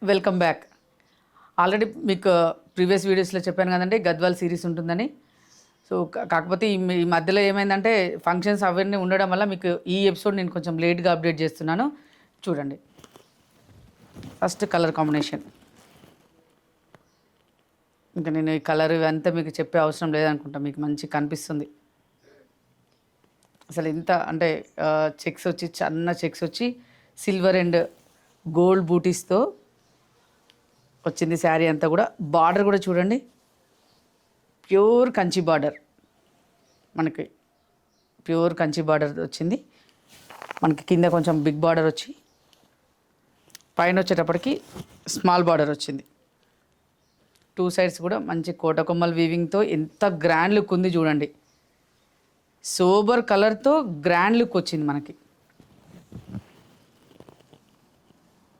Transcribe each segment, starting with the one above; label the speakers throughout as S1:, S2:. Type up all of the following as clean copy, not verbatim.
S1: Welcome back. Already మీకు previous వీడియోస్లో చెప్పాను కదండి గద్వాల్ సిరీస్ ఉంటుందని. సో కాకపోతే ఈ మధ్యలో ఏమైందంటే ఫంక్షన్స్ అవన్నీ ఉండడం వల్ల మీకు ఈ ఎపిసోడ్ నేను కొంచెం లేట్గా అప్డేట్ చేస్తున్నాను. చూడండి, ఫస్ట్ కలర్ కాంబినేషన్. ఇంకా నేను ఈ కలర్ ఇవంతా మీకు చెప్పే అవసరం లేదనుకుంటా, మీకు మంచి కనిపిస్తుంది. అసలు ఇంత అంటే చెక్స్ వచ్చి చిన్న చెక్స్ వచ్చి సిల్వర్ అండ్ గోల్డ్ బూటీస్తో వచ్చింది శారీ అంతా కూడా. బార్డర్ కూడా చూడండి, ప్యూర్ కంచి బార్డర్, మనకి ప్యూర్ కంచి బార్డర్ వచ్చింది. మనకి కింద కొంచెం బిగ్ బార్డర్ వచ్చి పైన వచ్చేటప్పటికి స్మాల్ బార్డర్ వచ్చింది. టూ సైడ్స్ కూడా మంచి కోటకొమ్మల్ వీవింగ్తో ఎంత గ్రాండ్ లుక్ ఉంది చూడండి. సోబర్ కలర్తో గ్రాండ్ లుక్ వచ్చింది మనకి.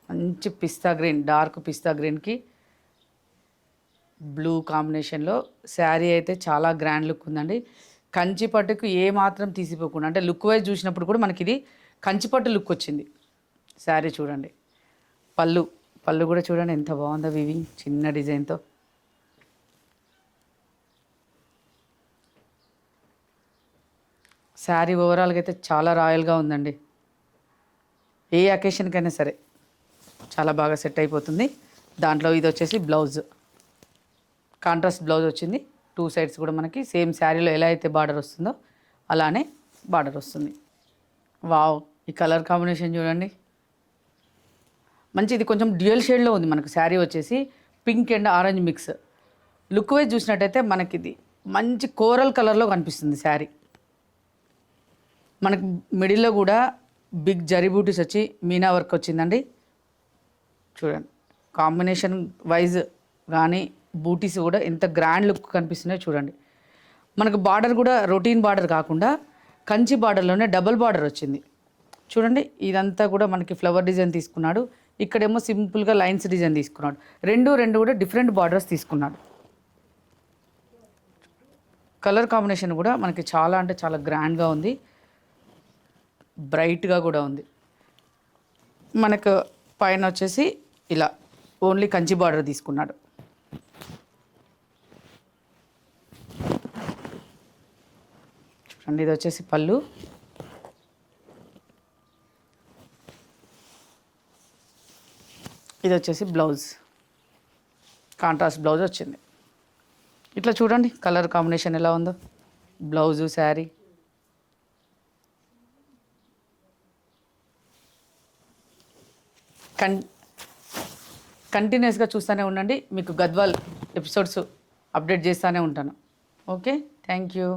S1: మంచి పిస్తా గ్రీన్, డార్క్ పిస్తా గ్రీన్కి బ్లూ కాంబినేషన్లో శారీ అయితే చాలా గ్రాండ్ లుక్ ఉందండి. కంచిపట్టుకు ఏ మాత్రం తీసిపోకుండా, అంటే లుక్ వైజ్ చూసినప్పుడు కూడా మనకి ఇది కంచిపట్టు లుక్ వచ్చింది శారీ. చూడండి పళ్ళు కూడా చూడండి ఎంత బాగుందో, వీవింగ్ చిన్న డిజైన్తో. శారీ ఓవరాల్గా అయితే చాలా రాయల్గా ఉందండి. ఏ అకేషన్కైనా సరే చాలా బాగా సెట్ అయిపోతుంది. దాంట్లో ఇది వచ్చేసి బ్లౌజ్, కాంట్రాస్ట్ బ్లౌజ్ వచ్చింది. టూ సైడ్స్ కూడా మనకి సేమ్ శారీలో ఎలా అయితే బార్డర్ వస్తుందో అలానే బార్డర్ వస్తుంది. వావ్, ఈ కలర్ కాంబినేషన్ చూడండి, మంచి ఇది కొంచెం డ్యూయల్ షేడ్లో ఉంది మనకు. శారీ వచ్చేసి pink and orange mix. Look wise చూసినట్టయితే మనకి ఇది మంచి కోరల్ కలర్లో కనిపిస్తుంది శారీ. మనకు మిడిల్లో కూడా బిగ్ జరీ బూటీస్ వచ్చి మీనా వర్క్ వచ్చిందండి. చూడండి, కాంబినేషన్ వైజ్ కానీ బూటీస్ కూడా ఎంత గ్రాండ్ లుక్ కనిపిస్తున్నాయో చూడండి. మనకు బార్డర్ కూడా రొటీన్ బార్డర్ కాకుండా కంచి బార్డర్లోనే డబుల్ బార్డర్ వచ్చింది. చూడండి, ఇదంతా కూడా మనకి ఫ్లవర్ డిజైన్ తీసుకున్నాడు. ఇక్కడేమో సింపుల్గా లైన్స్ డిజైన్ తీసుకున్నాడు. రెండు కూడా డిఫరెంట్ బార్డర్స్ తీసుకున్నాడు. కలర్ కాంబినేషన్ కూడా మనకి చాలా అంటే చాలా గ్రాండ్గా ఉంది, బ్రైట్గా కూడా ఉంది. మనకు పైన వచ్చేసి ఇలా ఓన్లీ కంచి బార్డర్ తీసుకున్నాడు. చూడండి, ఇది వచ్చేసి పళ్ళు. ఇది వచ్చేసి బ్లౌజ్, కాంట్రాస్ట్ బ్లౌజ్ వచ్చింది. ఇట్లా చూడండి కలర్ కాంబినేషన్ ఎలా ఉందో, బ్లౌజు శారీ. కంటిన్యూస్గా చూస్తూనే ఉండండి, మీకు గద్వాల్ ఎపిసోడ్స్ అప్డేట్ చేస్తూనే ఉంటాను. Okay, thank you.